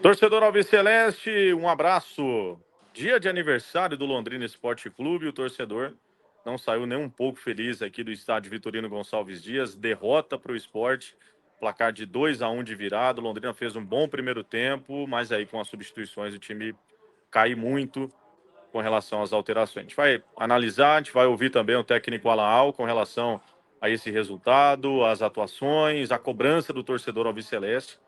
Torcedor Alviceleste, um abraço. Dia de aniversário do Londrina Esporte Clube. O torcedor não saiu nem um pouco feliz aqui do estádio Vitorino Gonçalves Dias. Derrota para o Sport, placar de 2-1 de virada. O Londrina fez um bom primeiro tempo, mas aí com as substituições o time cai muito com relação às alterações. A gente vai analisar, a gente vai ouvir também o técnico Alaal com relação a esse resultado, as atuações, a cobrança do torcedor Alviceleste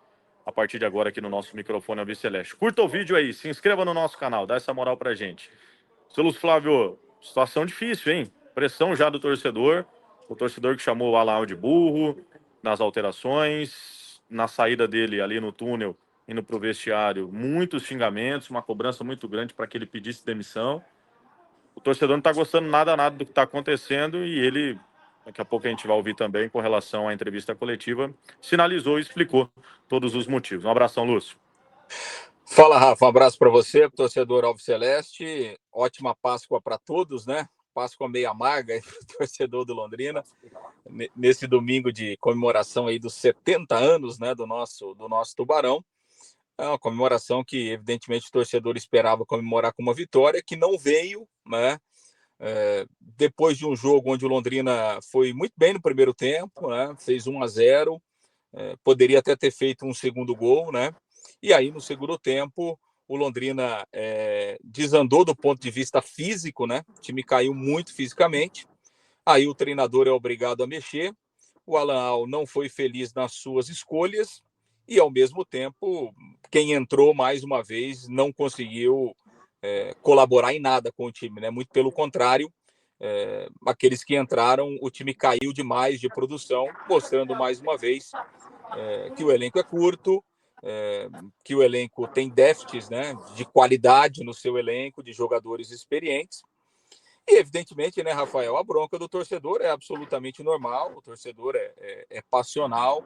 a partir de agora aqui no nosso microfone Alviceleste. Curta o vídeo aí, se inscreva no nosso canal, dá essa moral pra gente. Seu Lúcio Flávio, situação difícil, hein? Pressão já do torcedor, o torcedor que chamou o Alaal de burro, nas alterações, na saída dele ali no túnel, indo pro vestiário, muitos xingamentos, uma cobrança muito grande para que ele pedisse demissão. O torcedor não tá gostando nada do que tá acontecendo e ele, daqui a pouco a gente vai ouvir também com relação à entrevista coletiva, sinalizou e explicou todos os motivos. Um abração, Lúcio. Fala, Rafa, um abraço para você, torcedor Alviceleste. Ótima Páscoa para todos, né? Páscoa meio amarga aí pro torcedor do Londrina, nesse domingo de comemoração aí dos 70 anos, né, do nosso Tubarão. É uma comemoração que, evidentemente, o torcedor esperava comemorar com uma vitória, que não veio, né? Depois de um jogo onde o Londrina foi muito bem no primeiro tempo, né? Fez 1-0, poderia até ter feito um segundo gol, né? E aí, no segundo tempo, o Londrina desandou do ponto de vista físico, né? O time caiu muito fisicamente. Aí o treinador é obrigado a mexer. O Alaal não foi feliz nas suas escolhas e, ao mesmo tempo, quem entrou mais uma vez não conseguiu colaborar em nada com o time, né? Muito pelo contrário, aqueles que entraram, o time caiu demais de produção, mostrando mais uma vez que o elenco é curto, que o elenco tem déficits, né, de qualidade no seu elenco, de jogadores experientes. E, evidentemente, né, Rafael, a bronca do torcedor é absolutamente normal, o torcedor é passional,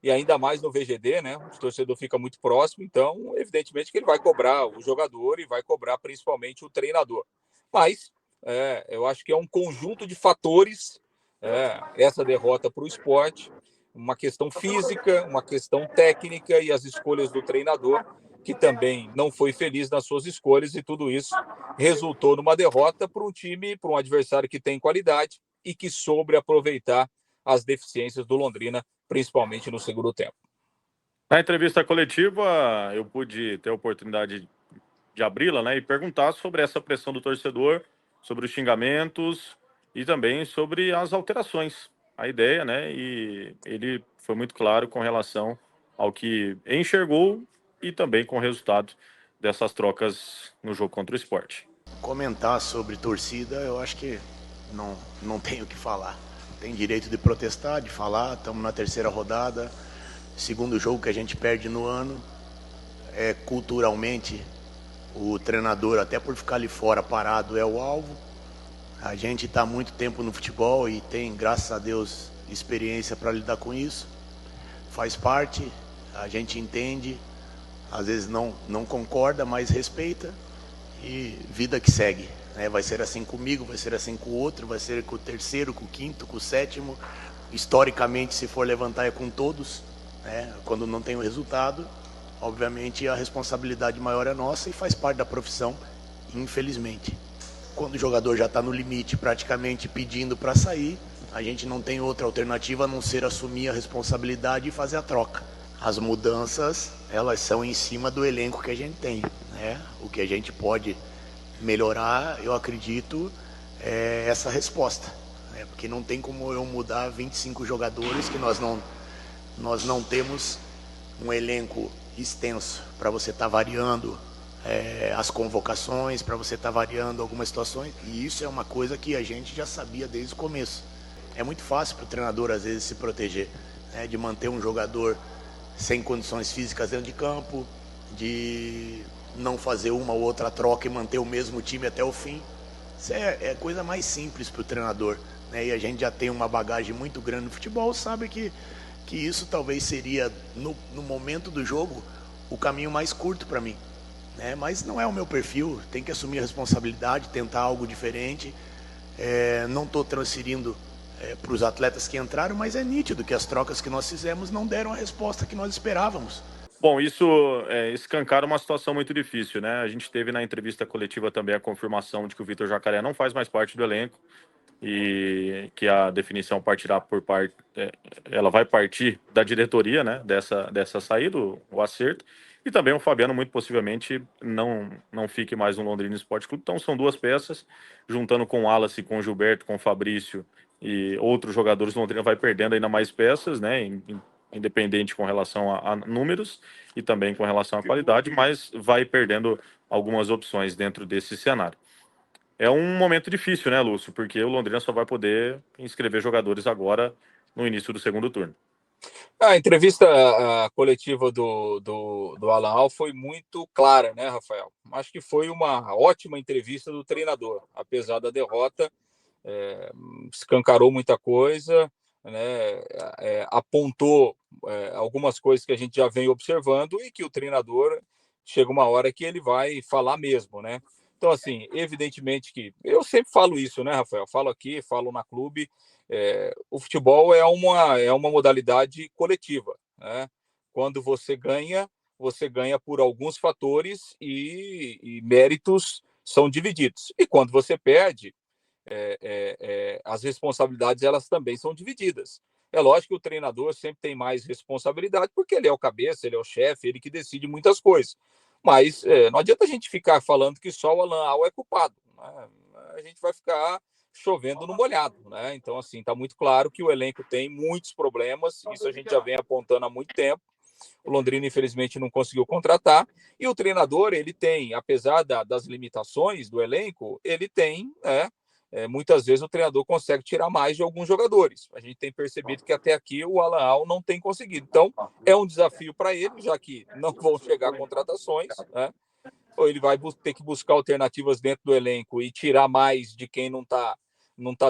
e ainda mais no VGD, né, o torcedor fica muito próximo, então, evidentemente que ele vai cobrar o jogador e vai cobrar principalmente o treinador. Mas eu acho que é um conjunto de fatores, essa derrota para o esporte, uma questão física, uma questão técnica e as escolhas do treinador, que também não foi feliz nas suas escolhas, e tudo isso resultou numa derrota para um time, para um adversário que tem qualidade e que soube aproveitar as deficiências do Londrina, principalmente no segundo tempo. Na entrevista coletiva, eu pude ter a oportunidade de abri-la, né, e perguntar sobre essa pressão do torcedor, sobre os xingamentos e também sobre as alterações. A ideia, né, e ele foi muito claro com relação ao que enxergou e também com o resultado dessas trocas no jogo contra o Sport. Comentar sobre torcida, eu acho que não tenho o que falar. Tem direito de protestar, de falar, estamos na terceira rodada, segundo jogo que a gente perde no ano. Culturalmente, o treinador, até por ficar ali fora parado, é o alvo. A gente está há muito tempo no futebol e tem, graças a Deus, experiência para lidar com isso. Faz parte, a gente entende, às vezes não concorda, mas respeita e vida que segue. Vai ser assim comigo, vai ser assim com o outro, vai ser com o terceiro, com o quinto, com o sétimo. Historicamente, se for levantar, é com todos. Quando não tem o resultado, obviamente a responsabilidade maior é nossa e faz parte da profissão, infelizmente. Quando o jogador já está no limite, praticamente pedindo para sair, a gente não tem outra alternativa a não ser assumir a responsabilidade e fazer a troca. As mudanças, elas são em cima do elenco que a gente tem. O que a gente pode melhorar, eu acredito, é essa resposta. Porque não tem como eu mudar 25 jogadores, que nós não temos um elenco extenso para você estar variando as convocações, para você estar variando algumas situações, e isso é uma coisa que a gente já sabia desde o começo. É muito fácil para o treinador às vezes se proteger, de manter um jogador sem condições físicas dentro de campo, de não fazer uma ou outra troca e manter o mesmo time até o fim. Isso é coisa mais simples para o treinador, e a gente já tem uma bagagem muito grande no futebol, sabe que isso talvez seria, no momento do jogo, o caminho mais curto para mim. Mas não é o meu perfil, tem que assumir a responsabilidade, tentar algo diferente. Não estou transferindo para os atletas que entraram, mas é nítido que as trocas que nós fizemos não deram a resposta que nós esperávamos. Bom, isso escancara uma situação muito difícil, né? A gente teve na entrevista coletiva também a confirmação de que o Vitor Jacaré não faz mais parte do elenco e que a definição partirá por parte, ela vai partir da diretoria, né? Dessa saída, o acerto. E também o Fabiano muito possivelmente não fique mais no Londrina Esporte Clube. Então são duas peças, juntando com o Wallace, com o Gilberto, com o Fabrício e outros jogadores, o Londrina vai perdendo ainda mais peças, né? Independente com relação a números e também com relação à qualidade, mas vai perdendo algumas opções dentro desse cenário. É um momento difícil, né, Lúcio? Porque o Londrina só vai poder inscrever jogadores agora no início do segundo turno. A entrevista coletiva do Alan Al foi muito clara, né, Rafael? Acho que foi uma ótima entrevista do treinador, apesar da derrota, escancarou muita coisa, né, apontou algumas coisas que a gente já vem observando e que o treinador chega uma hora que ele vai falar mesmo, né? Então, assim, evidentemente que eu sempre falo isso, né, Rafael? Falo aqui, falo na clube. O futebol é uma modalidade coletiva, né? Quando você ganha por alguns fatores e méritos são divididos. E quando você perde, as responsabilidades elas também são divididas. É lógico que o treinador sempre tem mais responsabilidade, porque ele é o cabeça, ele é o chefe, ele que decide muitas coisas. Mas não adianta a gente ficar falando que só o Alan Al é culpado, né? A gente vai ficar chovendo no molhado, né? Então, assim, está muito claro que o elenco tem muitos problemas, isso a gente já vem apontando há muito tempo. O Londrina, infelizmente, não conseguiu contratar. E o treinador, ele tem, apesar das limitações do elenco, ele tem, muitas vezes o treinador consegue tirar mais de alguns jogadores. A gente tem percebido que até aqui o Alan Al não tem conseguido. Então, é um desafio para ele, já que não vão chegar contratações, né? Ou ele vai ter que buscar alternativas dentro do elenco e tirar mais de quem não tá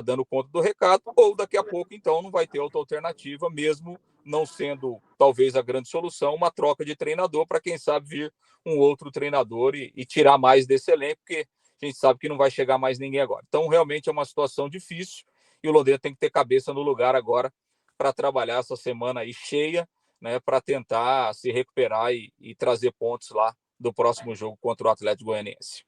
dando conta do recado, ou daqui a pouco, então, não vai ter outra alternativa, mesmo não sendo, talvez, a grande solução, uma troca de treinador para, quem sabe, vir um outro treinador e tirar mais desse elenco, porque a gente sabe que não vai chegar mais ninguém agora. Então, realmente é uma situação difícil e o Londrina tem que ter cabeça no lugar agora para trabalhar essa semana aí cheia, né, para tentar se recuperar e trazer pontos lá do próximo jogo contra o Atlético Goianiense.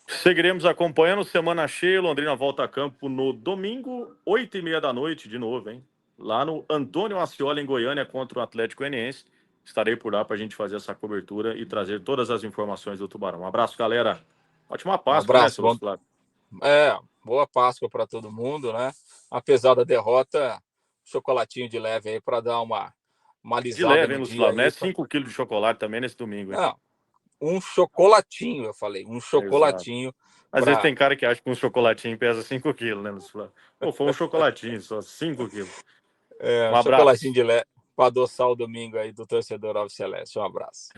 Seguiremos acompanhando, semana cheia, Londrina volta a campo no domingo, 8h30 da noite, de novo, hein? Lá no Antônio Ascioli, em Goiânia, contra o Atlético Goianiense. Estarei por lá para a gente fazer essa cobertura e trazer todas as informações do Tubarão. Um abraço, galera. Ótima Um Páscoa, né, abraço, seu Lúcio Flávio? boa Páscoa para todo mundo, né? Apesar da derrota, chocolatinho de leve aí para dar uma De alisada leve, hein, no Lúcio dia Flávio? Não é aí. 5 quilos de chocolate também nesse domingo, hein? Não, um chocolatinho, eu falei, um Exato. chocolatinho Às vezes para tem cara que acha que um chocolatinho pesa 5 quilos, né, Lúcio Flávio? Pô, foi um chocolatinho só, 5 quilos. Um um chocolatinho abraço. de leve para adoçar o domingo aí do torcedor Alves Celeste. Um abraço.